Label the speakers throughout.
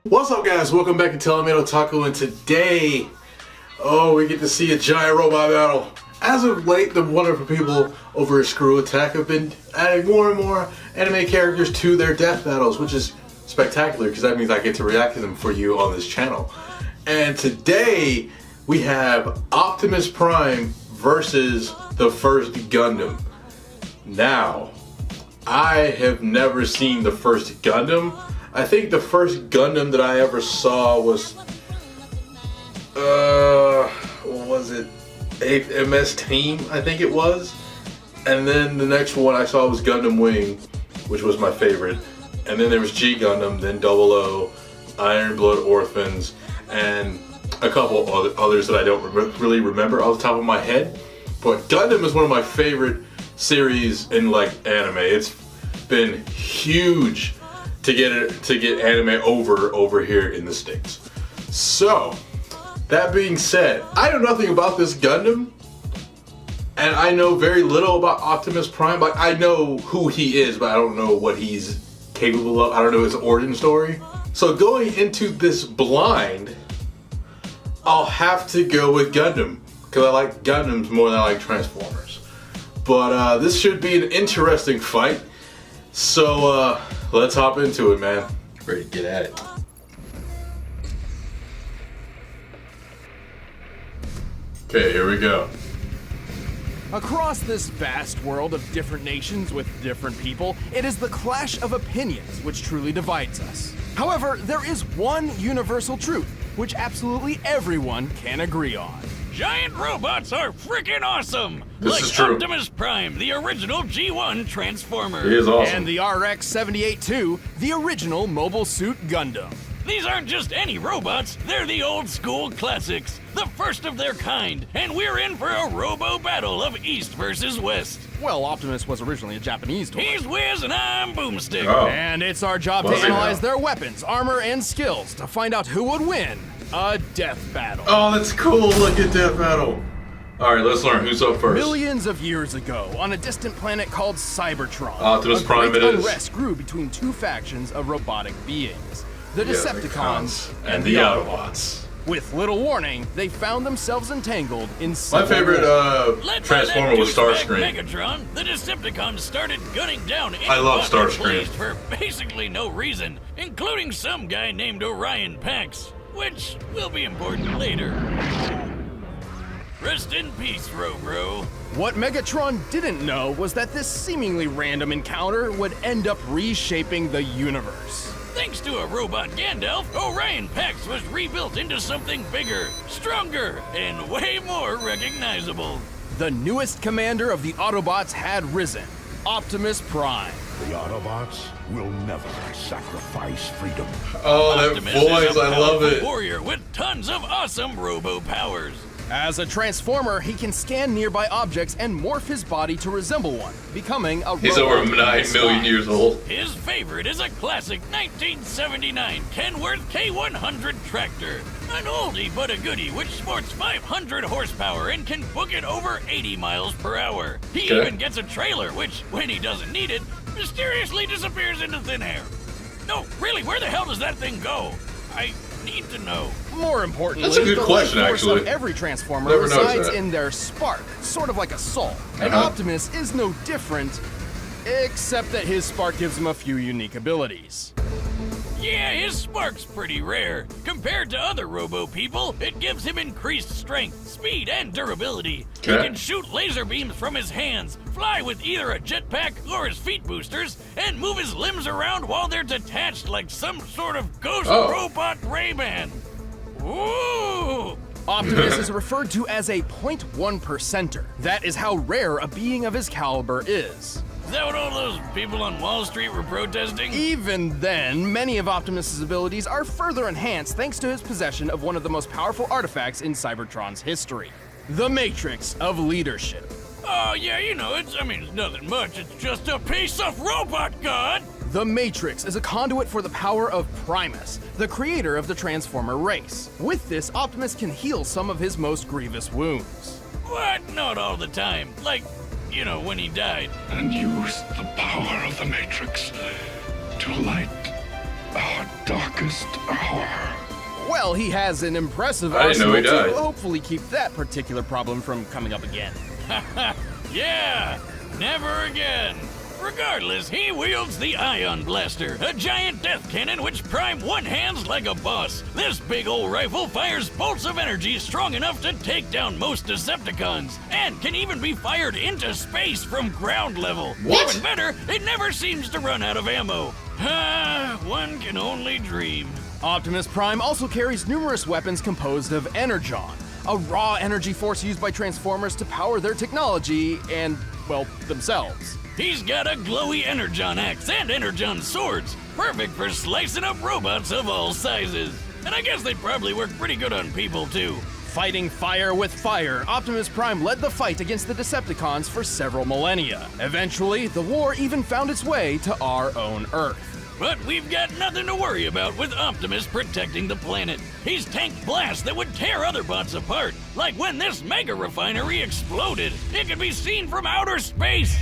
Speaker 1: What's up, guys? Welcome back to TaylorMadeOtaku, and today, we get to see a giant robot battle. As of late, the wonderful people over at Screw Attack have been adding more and more anime characters to their death battles, which is spectacular because that means I get to react to them for you on this channel. And today, we have Optimus Prime versus the first Gundam. Now, I have never seen the first Gundam. I think the first Gundam that I ever saw was, what was it? 8th MS Team, I think it was. And then the next one I saw was Gundam Wing, which was my favorite. And then there was G Gundam, then 00, Iron Blood Orphans, and a couple others that I don't really remember off the top of my head. But Gundam is one of my favorite series in anime. It's been huge to get anime over here in the States. So, that being said, I know nothing about this Gundam, and I know very little about Optimus Prime. Like, I know who he is, but I don't know what he's capable of. I don't know his origin story. So going into this blind, I'll have to go with Gundam, because I like Gundams more than I like Transformers. But this should be an interesting fight. So let's hop into it, man. Ready to get at it. Okay, here we go.
Speaker 2: Across this vast world of different nations with different people, it is the clash of opinions which truly divides us. However, there is one universal truth, which absolutely everyone can agree on.
Speaker 3: Giant robots are freaking awesome!
Speaker 1: This is true.
Speaker 3: Optimus Prime, the original G1 Transformer.
Speaker 1: He is awesome.
Speaker 2: And the RX-78-2, the original Mobile Suit Gundam.
Speaker 3: These aren't just any robots, they're the old school classics, the first of their kind, and we're in for a robo battle of East versus West.
Speaker 2: Well, Optimus was originally a Japanese toy.
Speaker 3: He's Wiz and I'm Boomstick.
Speaker 1: Oh.
Speaker 2: And it's our job to analyze their weapons, armor, and skills to find out who would win a death battle.
Speaker 1: Oh, that's cool. Look at Death Battle. Alright, let's learn who's up first.
Speaker 2: Millions of years ago, on a distant planet called Cybertron,
Speaker 1: Optimus Prime
Speaker 2: great
Speaker 1: it is.
Speaker 2: unrest grew between two factions of robotic beings, the Decepticons
Speaker 1: and the Autobots.
Speaker 2: With little warning, they found themselves entangled in
Speaker 1: My
Speaker 2: civil
Speaker 1: favorite
Speaker 3: Led by
Speaker 1: Transformer
Speaker 3: that
Speaker 1: was
Speaker 3: douchebag
Speaker 1: Starscream.
Speaker 3: Megatron, the Decepticons started gunning down
Speaker 1: I love
Speaker 3: anyone they
Speaker 1: Starscream.
Speaker 3: pleased for basically no reason, including some guy named Orion Pax, which will be important later. Rest in peace, Robro.
Speaker 2: What Megatron didn't know was that this seemingly random encounter would end up reshaping the universe.
Speaker 3: Thanks to a robot Gandalf, Orion Pax was rebuilt into something bigger, stronger, and way more recognizable.
Speaker 2: The newest commander of the Autobots had risen, Optimus Prime.
Speaker 4: The Autobots will never sacrifice freedom.
Speaker 1: Oh, that
Speaker 3: Optimus
Speaker 1: voice,
Speaker 3: is a
Speaker 1: I love
Speaker 3: powerful
Speaker 1: it.
Speaker 3: warrior with tons of awesome robo powers.
Speaker 2: As a Transformer, he can scan nearby objects and morph his body to resemble one, becoming a
Speaker 1: He's
Speaker 2: robot
Speaker 1: over 9 million
Speaker 2: disguise.
Speaker 1: years old.
Speaker 3: His favorite is a classic 1979 Kenworth K100 tractor. An oldie but a goodie which sports 500 horsepower and can book it over 80 miles per hour. He
Speaker 1: Okay.
Speaker 3: even gets a trailer which, when he doesn't need it, mysteriously disappears into thin air. No, really, where the hell does that thing go? I need to know.
Speaker 2: More importantly,
Speaker 1: That's a good
Speaker 2: the
Speaker 1: question,
Speaker 2: life force
Speaker 1: actually.
Speaker 2: of every Transformer
Speaker 1: Never noticed
Speaker 2: resides
Speaker 1: that.
Speaker 2: in their spark, sort of like a soul. And
Speaker 1: Uh-huh.
Speaker 2: Optimus is no different, except that his spark gives him a few unique abilities.
Speaker 3: Yeah, his spark's pretty rare. Compared to other robo people, it gives him increased strength, speed, and durability. He
Speaker 1: Okay.
Speaker 3: can shoot laser beams from his hands, fly with either a jetpack or his feet boosters, and move his limbs around while they're detached like some sort of ghost robot Rayman. Ooh!
Speaker 2: Optimus is referred to as a 0.1%er. That is how rare a being of his caliber is.
Speaker 3: Is that what all those people on Wall Street were protesting?
Speaker 2: Even then, many of Optimus's abilities are further enhanced thanks to his possession of one of the most powerful artifacts in Cybertron's history, the Matrix of Leadership.
Speaker 3: Oh, yeah, you know, it's nothing much. It's just a piece of robot god!
Speaker 2: The Matrix is a conduit for the power of Primus, the creator of the Transformer race. With this, Optimus can heal some of his most grievous wounds.
Speaker 3: What? Not all the time. Like, you know, when he died.
Speaker 4: And use the power of the Matrix to light our darkest hour.
Speaker 2: Well, he has an impressive
Speaker 1: I didn't know he
Speaker 2: arsenal
Speaker 1: died.
Speaker 2: to hopefully keep that particular problem from coming up again.
Speaker 3: Yeah, never again. Regardless, he wields the Ion Blaster, a giant death cannon which Prime one-hands like a boss. This big old rifle fires bolts of energy strong enough to take down most Decepticons, and can even be fired into space from ground level.
Speaker 5: What?
Speaker 3: Even better, it never seems to run out of ammo. One can only dream.
Speaker 2: Optimus Prime also carries numerous weapons composed of Energon, a raw energy force used by Transformers to power their technology and, well, themselves.
Speaker 3: He's got a glowy Energon axe and Energon swords, perfect for slicing up robots of all sizes. And I guess they'd probably work pretty good on people too.
Speaker 2: Fighting fire with fire, Optimus Prime led the fight against the Decepticons for several millennia. Eventually, the war even found its way to our own Earth.
Speaker 3: But we've got nothing to worry about with Optimus protecting the planet. He's tanked blasts that would tear other bots apart, like when this mega refinery exploded. It could be seen from outer space.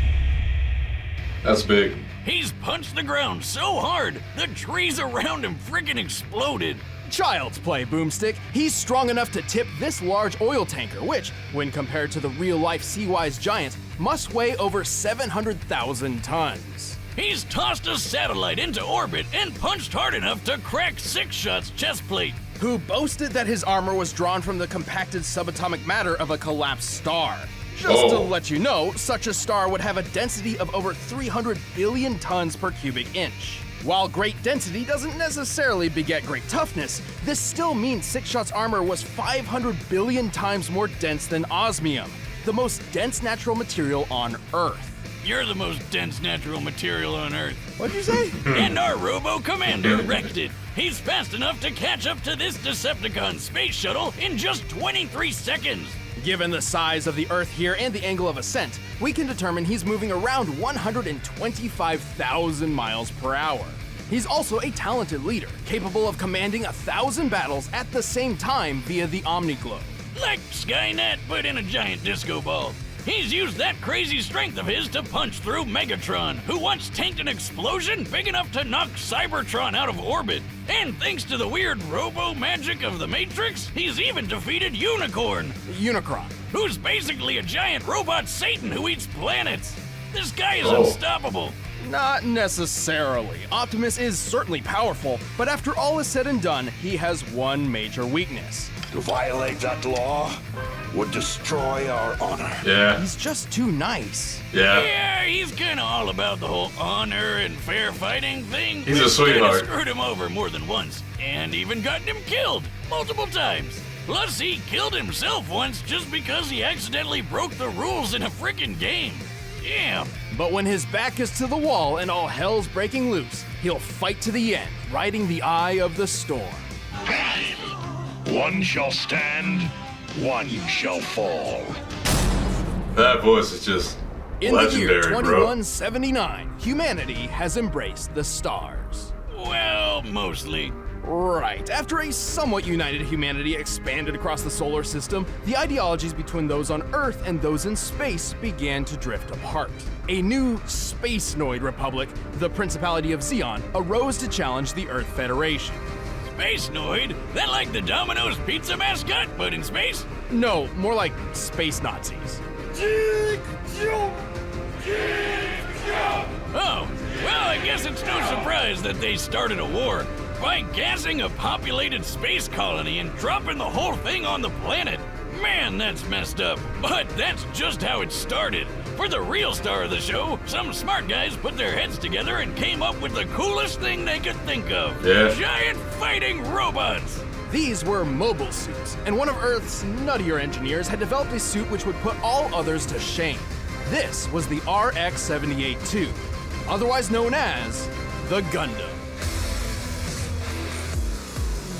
Speaker 1: That's big.
Speaker 3: He's punched the ground so hard, the trees around him freaking exploded.
Speaker 2: Child's play, Boomstick. He's strong enough to tip this large oil tanker, which, when compared to the real-life Sea-Wise giant, must weigh over 700,000 tons.
Speaker 3: He's tossed a satellite into orbit and punched hard enough to crack Six Shot's chest plate.
Speaker 2: Who boasted that his armor was drawn from the compacted subatomic matter of a collapsed star. Just to let you know, such a star would have a density of over 300 billion tons per cubic inch. While great density doesn't necessarily beget great toughness, this still means Six Shot's armor was 500 billion times more dense than osmium, the most dense natural material on Earth.
Speaker 3: You're the most dense natural material on Earth.
Speaker 2: What'd you say?
Speaker 3: And our robo-commander wrecked it. He's fast enough to catch up to this Decepticon space shuttle in just 23 seconds.
Speaker 2: Given the size of the Earth here and the angle of ascent, we can determine he's moving around 125,000 miles per hour. He's also a talented leader, capable of commanding 1,000 battles at the same time via the Omniglobe.
Speaker 3: Like Skynet, but in a giant disco ball. He's used that crazy strength of his to punch through Megatron, who once tanked an explosion big enough to knock Cybertron out of orbit. And thanks to the weird robo-magic of the Matrix, he's even defeated Unicorn,
Speaker 2: Unicron.
Speaker 3: who's basically a giant robot Satan who eats planets. This guy is unstoppable.
Speaker 2: Not necessarily. Optimus is certainly powerful, but after all is said and done, he has one major weakness.
Speaker 4: To violate that law would destroy our honor.
Speaker 1: Yeah.
Speaker 2: He's just too nice.
Speaker 1: Yeah.
Speaker 3: Yeah, he's kinda all about the whole honor and fair fighting thing.
Speaker 1: He's a
Speaker 3: It's
Speaker 1: sweetheart.
Speaker 3: kinda screwed him over more than once, and even gotten him killed multiple times. Plus, he killed himself once just because he accidentally broke the rules in a frickin' game. Damn.
Speaker 2: But when his back is to the wall and all hell's breaking loose, he'll fight to the end, riding the eye of the storm.
Speaker 4: One shall stand, one shall fall.
Speaker 1: That voice is just
Speaker 2: In the year
Speaker 1: legendary, bro.
Speaker 2: 2179, humanity has embraced the stars.
Speaker 3: Well, mostly.
Speaker 2: Right. After a somewhat united humanity expanded across the solar system, the ideologies between those on Earth and those in space began to drift apart. A new Space-noid republic, the Principality of Zeon, arose to challenge the Earth Federation.
Speaker 3: Space Noid? That like the Domino's pizza mascot, but in space?
Speaker 2: No, more like space Nazis.
Speaker 3: Oh, well, I guess it's no surprise that they started a war by gassing a populated space colony and dropping the whole thing on the planet. Man, that's messed up. But that's just how it started. For the real star of the show, some smart guys put their heads together and came up with the coolest thing they could think of.
Speaker 1: Yeah.
Speaker 3: Giant fighting robots.
Speaker 2: These were mobile suits, and one of Earth's nuttier engineers had developed a suit which would put all others to shame. This was the RX-78-2, otherwise known as the Gundam.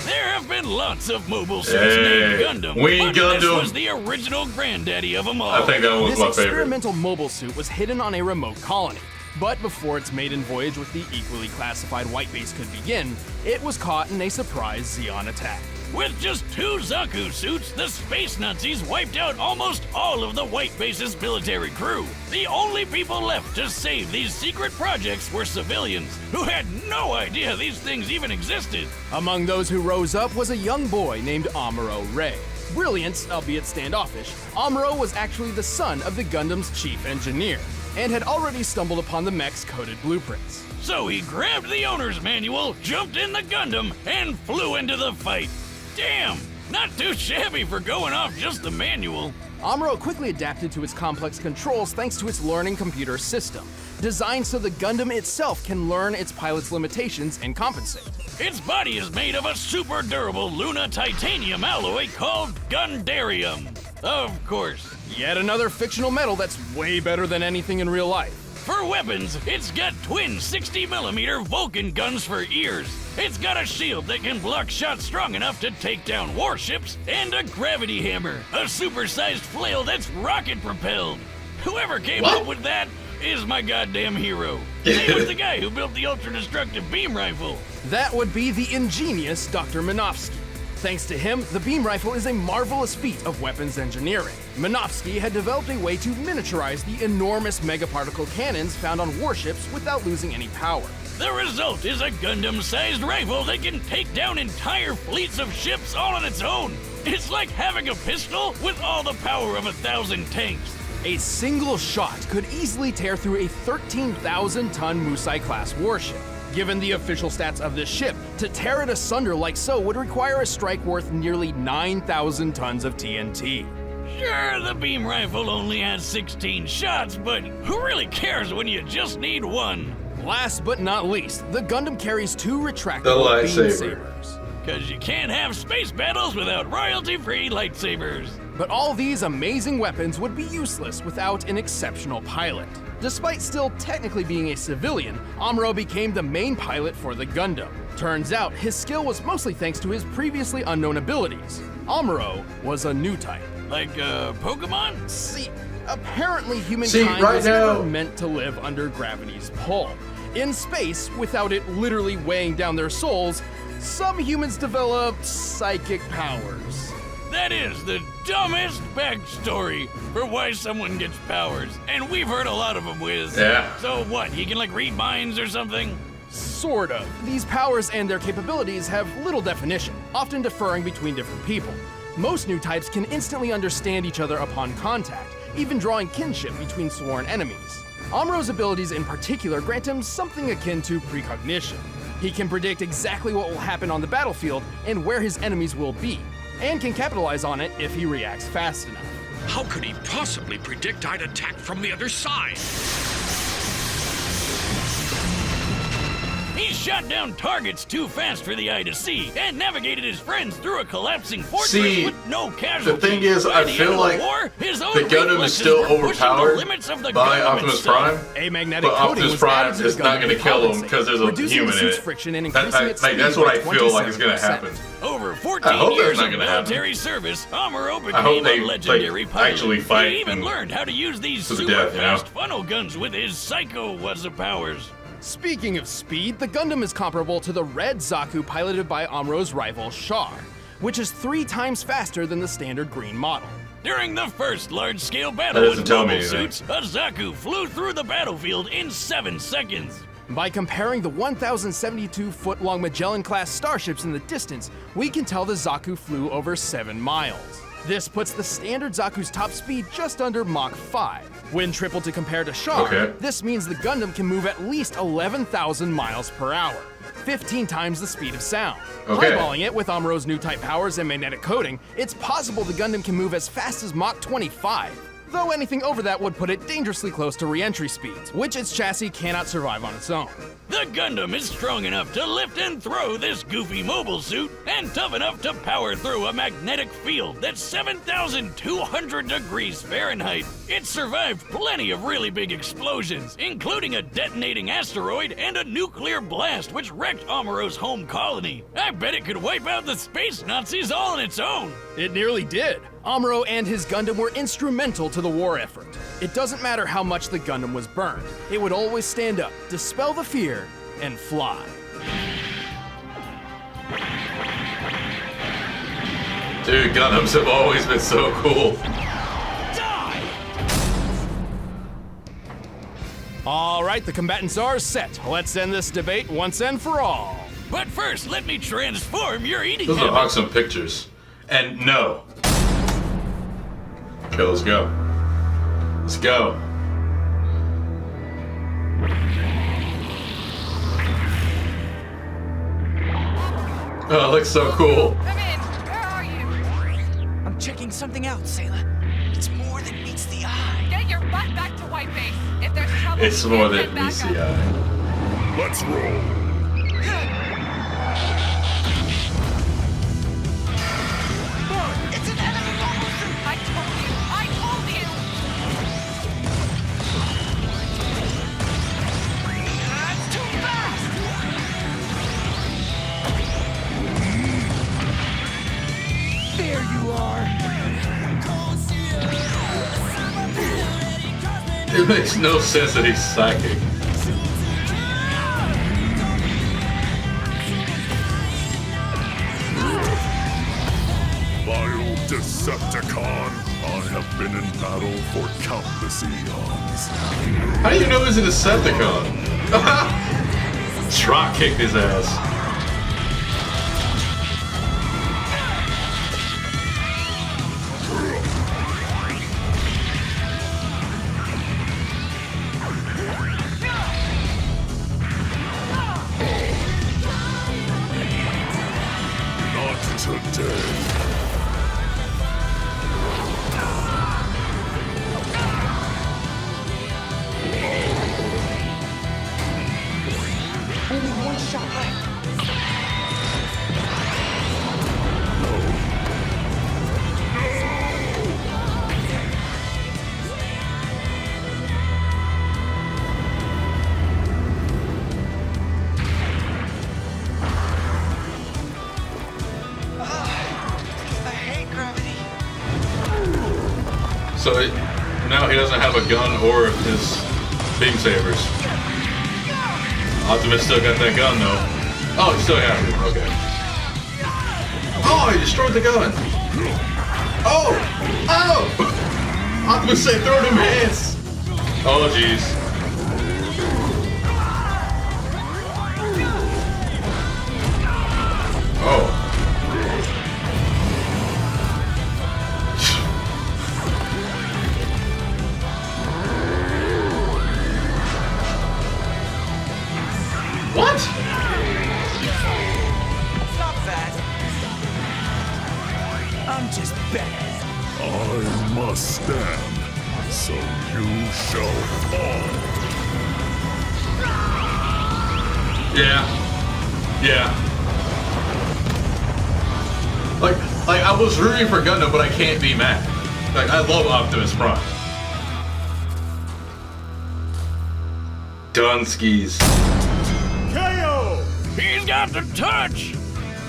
Speaker 3: There have been lots of mobile suits
Speaker 1: Hey,
Speaker 3: named Gundam,
Speaker 1: Wing
Speaker 3: but this
Speaker 1: Gundam.
Speaker 3: was the original granddaddy of them all.
Speaker 1: I think that was
Speaker 2: This
Speaker 1: my favorite.
Speaker 2: experimental mobile suit was hidden on a remote colony, but before its maiden voyage with the equally classified White Base could begin, it was caught in a surprise Zeon attack.
Speaker 3: With just 2 Zaku suits, the space Nazis wiped out almost all of the White Base's military crew. The only people left to save these secret projects were civilians, who had no idea these things even existed.
Speaker 2: Among those who rose up was a young boy named AMURO Ray. Brilliant, albeit standoffish, AMURO was actually the son of the Gundam's chief engineer, and had already stumbled upon the mech's coded blueprints.
Speaker 3: So he grabbed the owner's manual, jumped in the Gundam, and flew into the fight. Damn, not too shabby for going off just the manual.
Speaker 2: AMURO quickly adapted to its complex controls thanks to its learning computer system, designed so the Gundam itself can learn its pilot's limitations and compensate.
Speaker 3: Its body is made of a super durable Luna titanium alloy called Gundarium. Of course.
Speaker 2: Yet another fictional metal that's way better than anything in real life.
Speaker 3: For weapons, it's got twin 60mm Vulcan guns for ears. It's got a shield that can block shots strong enough to take down warships, and a gravity hammer, a supersized flail that's rocket propelled. Whoever came up with that is my goddamn hero. Same with the guy who built the ultra-destructive beam rifle.
Speaker 2: That would be the ingenious Dr. Minovsky. Thanks to him, the beam rifle is a marvelous feat of weapons engineering. Minovsky had developed a way to miniaturize the enormous megaparticle cannons found on warships without losing any power.
Speaker 3: The result is a Gundam-sized rifle that can take down entire fleets of ships all on its own. It's like having a pistol with all the power of 1,000 tanks.
Speaker 2: A single shot could easily tear through a 13,000-ton Musai-class warship. Given the official stats of this ship, to tear it asunder like so would require a strike worth nearly 9,000 tons of TNT.
Speaker 3: Sure, the beam rifle only has 16 shots, but who really cares when you just need one?
Speaker 2: Last but not least, the Gundam carries 2 retractable beam sabers.
Speaker 3: Cause you can't have space battles without royalty-free lightsabers.
Speaker 2: But all these amazing weapons would be useless without an exceptional pilot. Despite still technically being a civilian, AMURO became the main pilot for the Gundam. Turns out, his skill was mostly thanks to his previously unknown abilities. AMURO was a new type.
Speaker 3: Like, Pokemon?
Speaker 2: See, apparently humankind was never meant to live under gravity's pull. In space, without it literally weighing down their souls, some humans developed psychic powers.
Speaker 3: That is the dumbest backstory for why someone gets powers. And we've heard a lot of them, Wiz.
Speaker 1: Yeah.
Speaker 3: So what, he can like read minds or something?
Speaker 2: Sort of. These powers and their capabilities have little definition, often differing between different people. Most new types can instantly understand each other upon contact, even drawing kinship between sworn enemies. AMURO's abilities in particular grant him something akin to precognition. He can predict exactly what will happen on the battlefield and where his enemies will be, and can capitalize on it if he reacts fast enough.
Speaker 5: How could he possibly predict I'd attack from the other side?
Speaker 3: He shot down targets too fast for the eye to see, and navigated his friends through a collapsing fortress with no casualties.
Speaker 1: The thing is, I feel like the Gundam is still overpowered by Optimus Prime, but Optimus Prime is not going to kill him because there's a human in it. That's what I feel like is going to happen.
Speaker 3: Over 14 years of military service, AMURO became a legendary pilot.
Speaker 1: Actually fight.
Speaker 3: He even learned how to use these super fast funnel guns with his psycho-wuzza powers.
Speaker 2: Speaking of speed, the Gundam is comparable to the red Zaku piloted by AMURO's rival Char, which is 3 times faster than the standard green model.
Speaker 3: During the first large-scale battle with mobile suits, a Zaku flew through the battlefield in 7 seconds.
Speaker 2: By comparing the 1,072-foot-long Magellan-class starships in the distance, we can tell the Zaku flew over 7 miles. This puts the standard Zaku's top speed just under Mach 5. When tripled to compare to Char, this means the Gundam can move at least 11,000 miles per hour, 15 times the speed of sound. Eyeballing it with AMURO's new type powers and magnetic coating, it's possible the Gundam can move as fast as Mach 25. Though anything over that would put it dangerously close to re-entry speeds, which its chassis cannot survive on its own.
Speaker 3: The Gundam is strong enough to lift and throw this goofy mobile suit, and tough enough to power through a magnetic field that's 7,200 degrees Fahrenheit. It survived plenty of really big explosions, including a detonating asteroid and a nuclear blast which wrecked AMURO's home colony. I bet it could wipe out the space Nazis all on its own.
Speaker 2: It nearly did. AMURO and his Gundam were instrumental to the war effort. It doesn't matter how much the Gundam was burned. It would always stand up, dispel the fear, and fly.
Speaker 1: Dude, Gundams have always been so cool.
Speaker 3: Die!
Speaker 2: All right, the combatants are set. Let's end this debate once and for all.
Speaker 3: But first, let me transform your eating
Speaker 1: Those are
Speaker 3: habits.
Speaker 1: awesome pictures. And no. Okay, let's go. Let's go. Oh, it looks so cool.
Speaker 6: Come in. Where are you?
Speaker 7: I'm checking something out, Sailor. It's more than meets the eye.
Speaker 6: Get your butt back to White Base. If there's trouble,
Speaker 1: It's more
Speaker 6: get
Speaker 1: than
Speaker 6: back
Speaker 1: meets
Speaker 6: up.
Speaker 1: the eye.
Speaker 4: Let's roll.
Speaker 7: It's an enemy monster!
Speaker 6: I told you. I told you.
Speaker 7: That's too fast! There you are.
Speaker 1: It makes no sense that he's psychic.
Speaker 4: Vile Decepticon, I have been in battle for countless eons.
Speaker 1: How do you know he's a Decepticon? Trot kicked his ass.
Speaker 4: Not today.
Speaker 7: Only one shot left. I hate gravity.
Speaker 1: So now he doesn't have a gun or his beam sabers. Optimus still got that gun though. Oh, he still has it. Okay. Oh, he destroyed the gun. Oh! Oh! Optimus said throw them hands. Oh, jeez. Oh. What?
Speaker 7: Stop that. I'm just bad.
Speaker 4: I must stand, so you shall fall.
Speaker 1: Yeah. Yeah. Like I was rooting for Gundam, but I can't be mad. Like, I love Optimus Prime. Dunskies.
Speaker 4: KO!
Speaker 3: He's got the touch!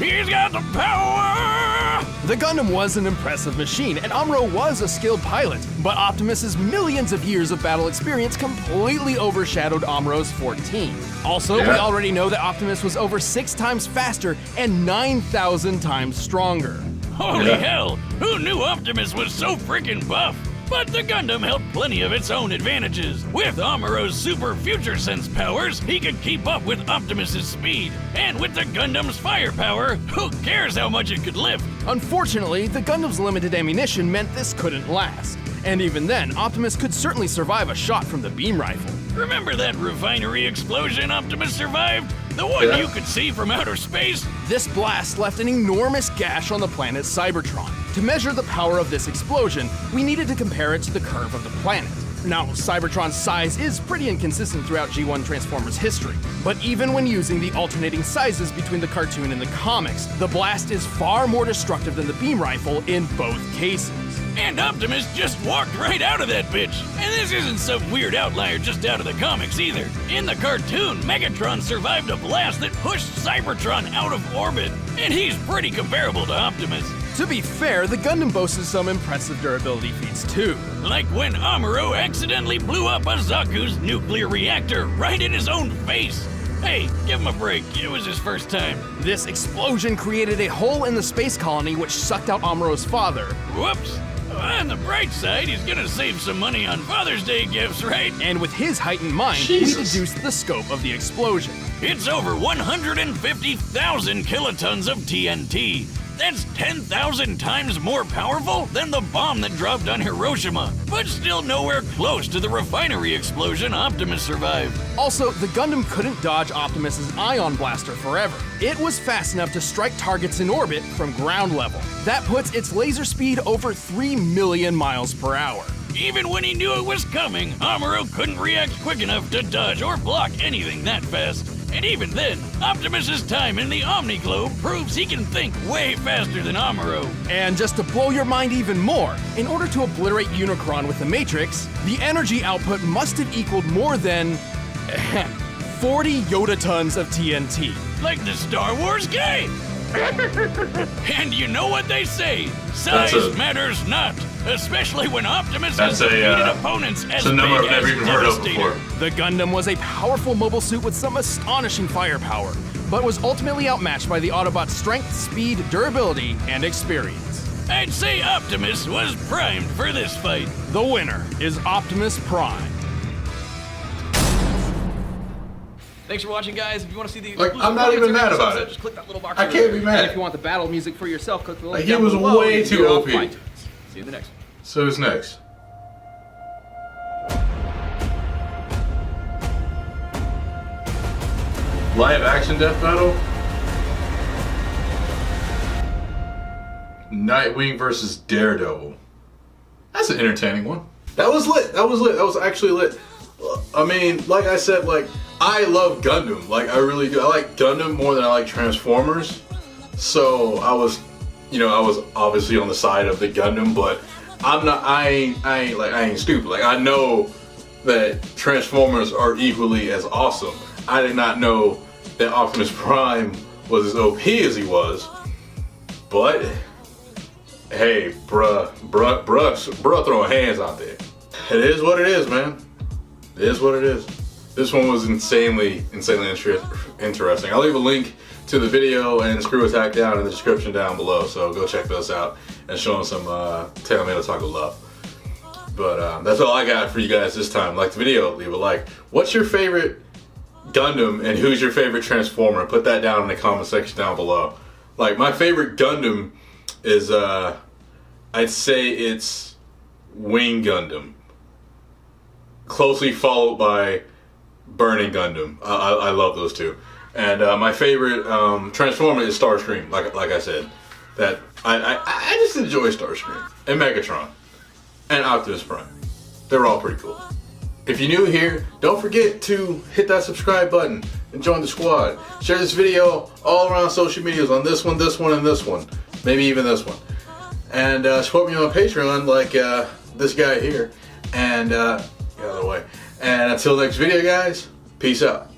Speaker 3: He's got the power!
Speaker 2: The Gundam was an impressive machine, and AMURO was a skilled pilot, but Optimus's millions of years of battle experience completely overshadowed AMURO's 14. Also, we
Speaker 1: Yeah.
Speaker 2: already know that Optimus was over 6 times faster and 9,000 times stronger.
Speaker 3: Holy
Speaker 1: Yeah.
Speaker 3: hell! Who knew Optimus was so freaking buff? But the Gundam held plenty of its own advantages. With AMURO's super future sense powers, he could keep up with Optimus's speed. And with the Gundam's firepower, who cares how much it could lift?
Speaker 2: Unfortunately, the Gundam's limited ammunition meant this couldn't last. And even then, Optimus could certainly survive a shot from the beam rifle.
Speaker 3: Remember that refinery explosion Optimus survived? The one
Speaker 1: Yeah.
Speaker 3: you could see from outer space?
Speaker 2: This blast left an enormous gash on the planet Cybertron. To measure the power of this explosion, we needed to compare it to the curve of the planet. Now, Cybertron's size is pretty inconsistent throughout G1 Transformers history, but even when using the alternating sizes between the cartoon and the comics, the blast is far more destructive than the beam rifle in both cases.
Speaker 3: And Optimus just walked right out of that bitch. And this isn't some weird outlier just out of the comics either. In the cartoon, Megatron survived a blast that pushed Cybertron out of orbit. And he's pretty comparable to Optimus.
Speaker 2: To be fair, the Gundam boasted some impressive durability feats too.
Speaker 3: Like when AMURO accidentally blew up a Zaku's nuclear reactor right in his own face. Hey, give him a break. It was his first time.
Speaker 2: This explosion created a hole in the space colony which sucked out AMURO's father.
Speaker 3: Whoops. On the bright side, he's gonna save some money on Father's Day gifts, right?
Speaker 2: And with his heightened mind,
Speaker 1: Jesus.
Speaker 2: he deduced the scope of the explosion.
Speaker 3: It's over 150,000 kilotons of TNT. That's 10,000 times more powerful than the bomb that dropped on Hiroshima, but still nowhere close to the refinery explosion Optimus survived.
Speaker 2: Also, the Gundam couldn't dodge Optimus's ion blaster forever. It was fast enough to strike targets in orbit from ground level. That puts its laser speed over 3 million miles per hour.
Speaker 3: Even when he knew it was coming, AMURO couldn't react quick enough to dodge or block anything that fast. And even then, Optimus's time in the Omni-Globe proves he can think way faster than AMURO.
Speaker 2: And just to blow your mind even more, in order to obliterate Unicron with the Matrix, the energy output must have equaled more than 40 yotatons of TNT.
Speaker 3: Like the Star Wars guy. And you know what they say, size matters not, especially when Optimus has defeated opponents as
Speaker 1: a number
Speaker 3: big
Speaker 1: I've never
Speaker 3: as
Speaker 1: even heard of
Speaker 3: Devastator.
Speaker 1: before.
Speaker 2: The Gundam was a powerful mobile suit with some astonishing firepower, but was ultimately outmatched by the Autobot's strength, speed, durability, and experience.
Speaker 3: I'd say Optimus was primed for this fight.
Speaker 2: The winner is Optimus Prime.
Speaker 7: Thanks for watching, guys. If you want to see the
Speaker 1: Like, I'm not even mad about it.
Speaker 7: just click that little box.
Speaker 1: I
Speaker 7: over
Speaker 1: can't
Speaker 7: there.
Speaker 1: be mad.
Speaker 7: And if you want the battle music for yourself, click the link
Speaker 1: Like, he
Speaker 7: down
Speaker 1: was
Speaker 7: below.
Speaker 1: way
Speaker 7: and
Speaker 1: too
Speaker 7: you're
Speaker 1: OP.
Speaker 7: off iTunes. See you in the next one.
Speaker 1: So who's next? Live action death battle? Nightwing versus Daredevil. That's an entertaining one. That was lit. That was actually lit. I mean, like I said, like, I love Gundam. Like, I really do. I like Gundam more than I like Transformers. So I was obviously on the side of the Gundam, but I ain't stupid. Like, I know that Transformers are equally as awesome. I did not know that Optimus Prime was as OP as he was. But hey, bruh throwing hands out there. It is what it is, man. It is what it is. This one was insanely interesting. I'll leave a link to the video and Screw Attack down in the description down below, so go check those out and show them some TaylorMadeOtaku love. But that's all I got for you guys this time. Like the video, leave a like. What's your favorite Gundam and who's your favorite Transformer? Put that down in the comment section down below. Like, my favorite Gundam is, I'd say it's Wing Gundam. Closely followed by Burning Gundam. I love those two. And my favorite Transformer is Starscream, like I said. That I just enjoy Starscream. And Megatron. And Optimus Prime. They're all pretty cool. If you're new here, don't forget to hit that subscribe button and join the squad. Share this video all around social medias on this one, and this one. Maybe even this one. And support me on Patreon like this guy here. And get out of the way. And until next video, guys, peace out.